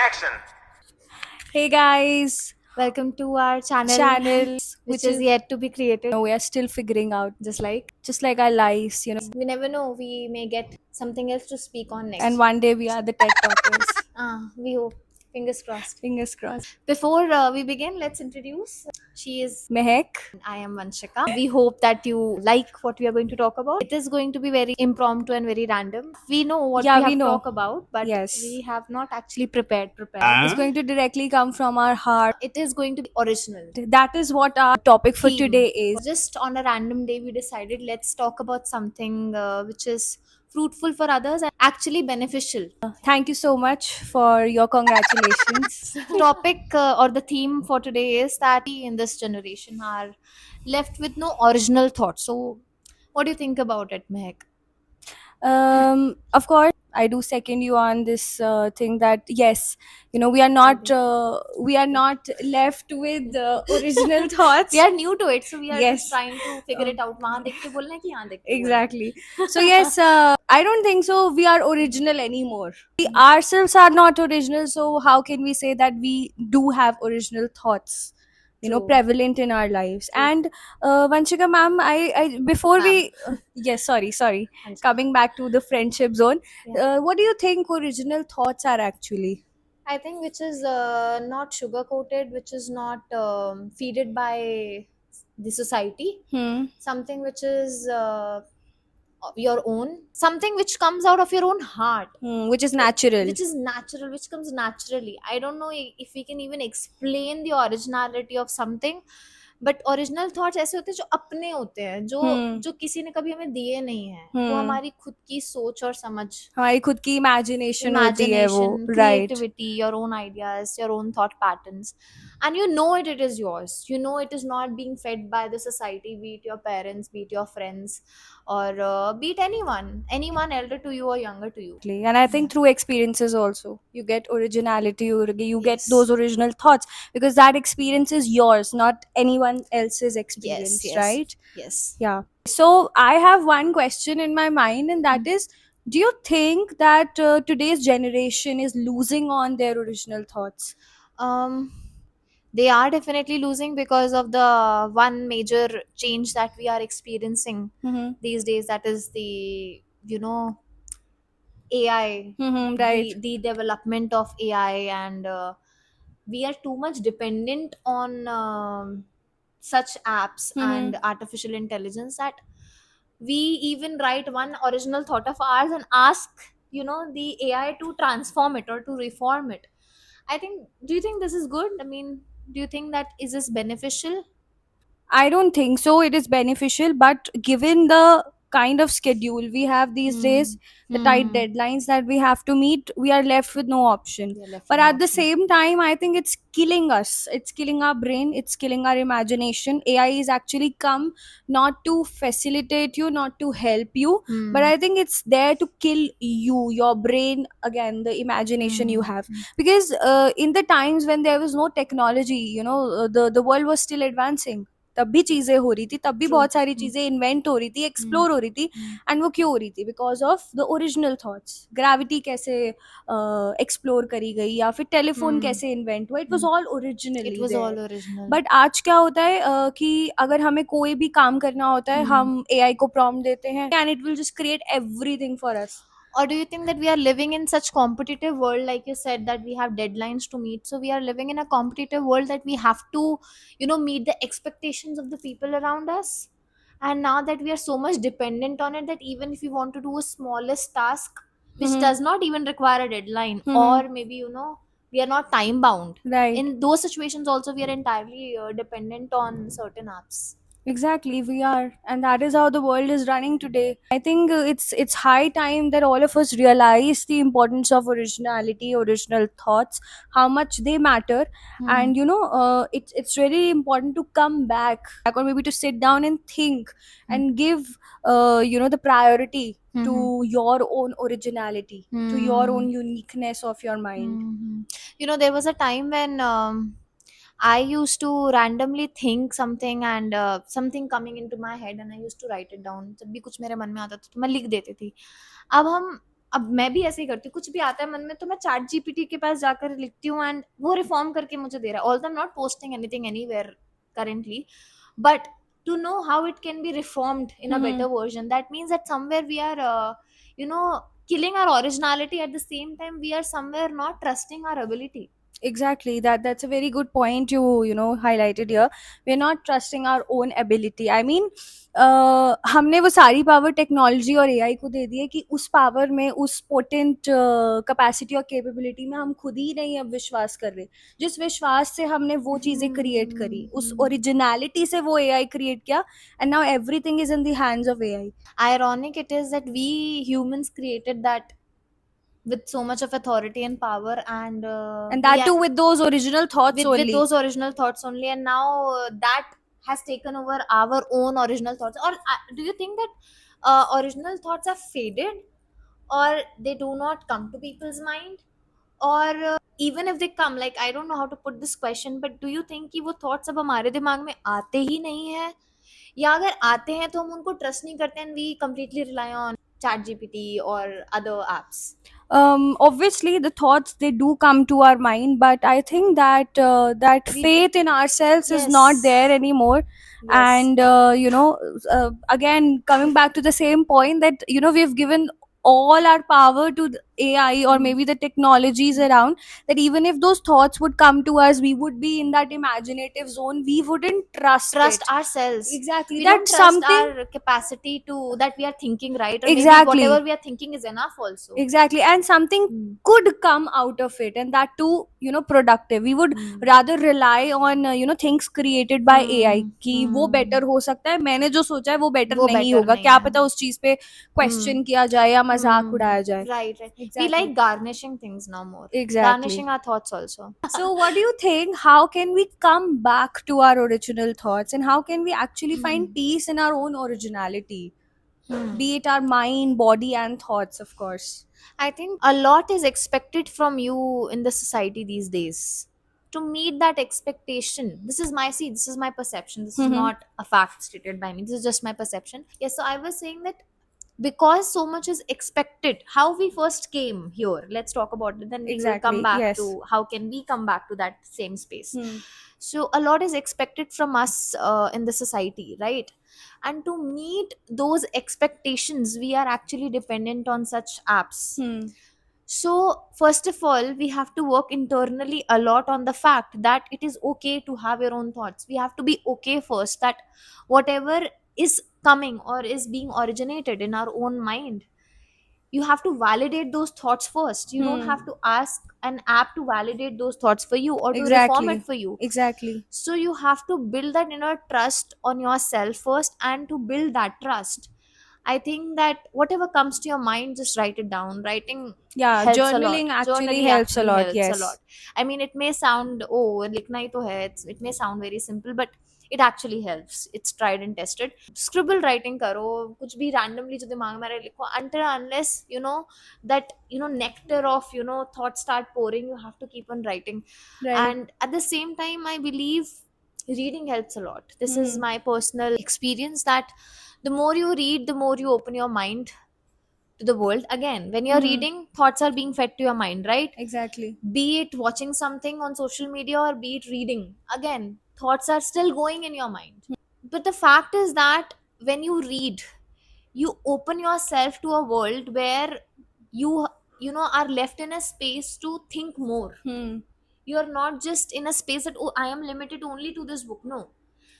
Action. Hey guys, Welcome to our channel which is yet to be created. we are still figuring out, Just like just like our lives. we never know, we may get something else to speak on And next. one day we are the TED talkers. We hope. Fingers crossed. Fingers crossed. Before we begin, let's introduce. She is. Mehek, I am Vanshika. We hope that you like what we are going to talk about. It is going to be very impromptu and very random. We know what Yeah, we we have to know. talk about, but Yes. we have not actually prepared. It's going to directly come from our heart. It is going to be original. That is what our topic for Theme. today is. Just on a random day, we decided let's talk about something which is fruitful for others and actually beneficial. Thank you so much for your congratulations. Topic or the theme for today is that we in this generation are left with no original thoughts. So, what do you think about it, Mehak? Of course, I do second you on this thing that yes, we are not left with original thoughts. We are new to it, so we are Yes. just trying to figure it out. वहाँ देख के बोलना है कि यहाँ देख के बोलना है. Exactly. So yes, I don't think so we are original anymore. We ourselves are not original, so how can we say that we do have original thoughts, True. prevalent in our lives? True. And Vanshika ma'am, I before we yes, sorry, Vanshika. coming back to the friendship zone, Yeah. what do you think original thoughts are actually? I think which is not sugar coated, which is not feeded by the society. Something which is your own, something which comes out of your own heart, Which is natural. which comes naturally. I don't know if we can even explain the originality of something, but original thoughts ऐसे होते हैं जो अपने होते हैं, जो किसी ने कभी हमें दिए नहीं है. वो हमारी खुद की सोच और समझ, हमारी खुद की इमेजिनेशन होती है वो, right? creativity, your own ideas, your own thought patterns, and you know it is yours. You know it is not being fed by the society, be it your parents, be it your friends, or be it anyone elder to you or younger to you. And I think through experiences also you get originality, you get Yes. those original thoughts because that experience is yours, not anyone else's experience. Yes. Right? Yes. Yeah. So I have one question in my mind, and that is, do you think that today's generation is losing on their original thoughts? They are definitely losing because of the one major change that we are experiencing these days, that is the AI, Right. the development of AI, and we are too much dependent on such apps and artificial intelligence that we even write one original thought of ours and ask the AI to transform it or to reform it. Do you think this is good? I mean, do you think that is this beneficial? I don't think so. It is beneficial, but given the kind of schedule we have these days, the tight deadlines that we have to meet, we are left with no option. But at the same time, I think it's killing us. It's killing our brain. It's killing our imagination. AI is actually come not to facilitate you, not to help you, but I think it's there to kill you, your brain, again, the imagination you have. Because in the times when there was no technology, the world was still advancing. तब भी चीजें हो रही थी, तब भी बहुत सारी चीजें इन्वेंट हो रही थी, एक्सप्लोर हो रही थी. एंड वो क्यों हो रही थी? Because of the original thoughts. Gravity कैसे एक्सप्लोर करी गई, या फिर टेलीफोन कैसे इन्वेंट हुआ, it was all originally. It was all original. But आज क्या होता है कि अगर हमें कोई भी काम करना होता है, हम एआई को प्रॉम्प्ट देते हैं and it will just create everything for us. Or do you think that we are living in such competitive world, like you said, that we have deadlines to meet? So we are living in a competitive world that we have to meet the expectations of the people around us. And now that we are so much dependent on it, that even if we want to do a smallest task which does not even require a deadline, or maybe we are not time bound, Right. in those situations also we are entirely dependent on certain apps. Exactly, we are, and that is how the world is running today. I think it's high time that all of us realize the importance of originality, original thoughts, how much they matter, and it's really important to come back, or maybe to sit down and think and give the priority to your own originality, to your own uniqueness of your mind. There was a time when I used to randomly think something, and something coming into my head, and I used to write it down. जब भी कुछ मेरे मन में आता था तो मैं लिख देती थी. अब हम अब मैं भी ऐसे ही करती हूँ, कुछ भी आता है मन में तो मैं चैट जीपीटी के पास जाकर लिखती हूँ एंड वो रिफॉर्म करके मुझे दे रहा है. Although I am not posting anything anywhere currently, but to know how it can be reformed in a better version, that means that somewhere we are you know killing our originality. At the same time we are somewhere not trusting our ability. Exactly, that's a very good point you know highlighted here. We're not trusting our own ability. I mean, हमने वो सारी power technology और AI को दे दी है कि उस power में, उस पोटेंट कैपेसिटी और कैपेबिलिटी में हम खुद ही नहीं अब विश्वास कर रहे. जिस विश्वास से हमने वो चीज़ें क्रिएट करी, उस ओरिजिनलिटी से वो एआई क्रिएट किया, and now everything is in the hands of AI. Ironic it is that we humans created that with so much of authority and power, And that too with those original thoughts with only. those original thoughts only, and now that has taken over our own original thoughts. Or do you think that original thoughts are faded, or they do not come to people's mind, or even if they come, like I don't know how to put this question, but do you think कि वो thoughts अब हमारे दिमाग में आते ही नहीं है, या अगर आते हैं तो हम उनको ट्रस्ट नहीं करते and we completely rely on chat gpt or other apps? Obviously the thoughts, they do come to our mind, but I think that that faith in ourselves is not Yes. there anymore. Yes. And you know, again coming back to the same point, that you know we've given all our power to the AI or maybe the technologies around, that even if those thoughts would come to us, we would be in that imaginative zone, we wouldn't trust trust it. ourselves. Exactly, We don't that's trust something. our capacity to that we are thinking right, or Exactly. maybe whatever we are thinking is enough also. Exactly, and something could come out of it, and that too, you know, productive. We would rather rely on you know things created by AI कि वो better हो सकता है, मैंने जो सोचा है वो better वो नहीं better होगा, नहीं क्या है. पता उस चीज पे question किया जाए या मजाक उड़ाया जाए. Right. We Exactly. like garnishing things now more. Exactly. Garnishing our thoughts also. So what do you think, how can we come back to our original thoughts, and how can we actually find peace in our own originality, be it our mind, body and thoughts, of course? I think a lot is expected from you in the society these days. To meet that expectation, this is my perception. This is not a fact stated by me. This is just my perception. Yes, so I was saying that because so much is expected, how we first came here, let's talk about it, then we will come Exactly, back yes. to how can we come back to that same space. So a lot is expected from us in the society, right? And to meet those expectations, we are actually dependent on such apps. So first of all, we have to work internally a lot on the fact that it is okay to have your own thoughts. We have to be okay first that whatever is coming or is being originated in our own mind, you have to validate those thoughts first. You don't have to ask an app to validate those thoughts for you or to reform it for you. Exactly. So you have to build that inner trust on yourself first, and to build that trust, I think that whatever comes to your mind, just write it down. Writing, yeah, helps journaling a lot. actually Journaling helps a actually lot. helps Yes. a lot. I mean, it may sound, oh, likhna hi to hai. It may sound very simple, but it actually helps. It's tried and tested. Scribble writing karo, kuch bhi randomly jo dimag mein aa raha hai likho, until unless you know that nectar of thoughts start pouring, you have to keep on writing. Right. And at the same time, I believe reading helps a lot. This is my personal experience that the more you read, the more you open your mind to the world. Again, when you're reading, thoughts are being fed to your mind, right? Exactly. Be it watching something on social media or be it reading, again, thoughts are still going in your mind. But the fact is that when you read, you open yourself to a world where you know are left in a space to think more. You're not just in a space that, oh, I am limited only to this book. No.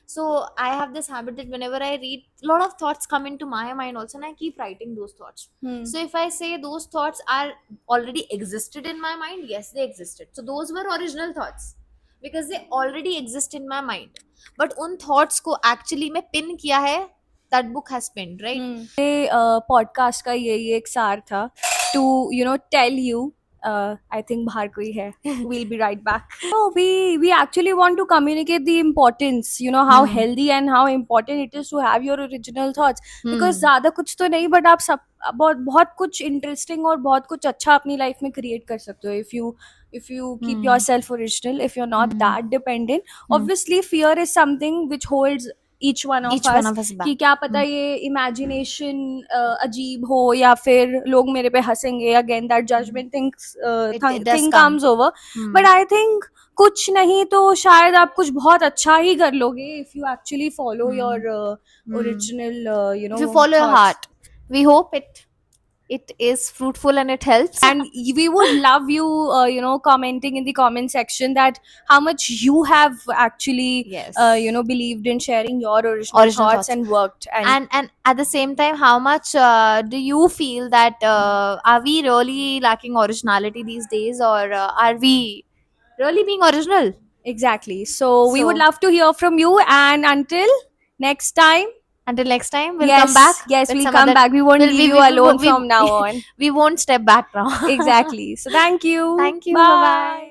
So I have this habit that whenever I read, a lot of thoughts come into my mind also, and I keep writing those thoughts. So if I say those thoughts are already existed in my mind, yes, they existed. So those were original thoughts because they already exist in my mind. But उन thoughts को actually मैं pin किया है, that book has pinned, right? ये podcast का यही एक सार था, to you know tell you, I think बाहर कोई है, we'll be right back. So we actually want to communicate the importance, you know, how healthy and how important it is to have your original thoughts. Because ज़्यादा कुछ तो नहीं, but आप सब बहुत कुछ interesting और बहुत कुछ अच्छा अपनी life में create कर सकते हो if you keep yourself original, if you're not that dependent. Obviously fear is something which holds each one of each one us of us कि back. क्या पता ये imagination अजीब हो या फिर लोग मेरे पे हंसेंगे. Again that judgment It does thing come. comes over. But I think कुछ नहीं तो शायद आप कुछ बहुत अच्छा ही कर लोगे if you actually follow your original If you follow your thoughts. heart, we hope it is fruitful and it helps. And we would love you commenting in the comment section that how much you have actually Yes. believed in sharing your original Original thoughts thoughts. and worked. And at the same time, how much do you feel that are we really lacking originality these days, or are we really being original? Exactly. So we would So- love to hear from you, and until next time, Until next time, we'll yes, come back. yes, with we'll some come other- back. We won't we'll- leave you alone from now on. We won't step back now. Exactly. So thank you. Thank you. Bye. Bye-bye.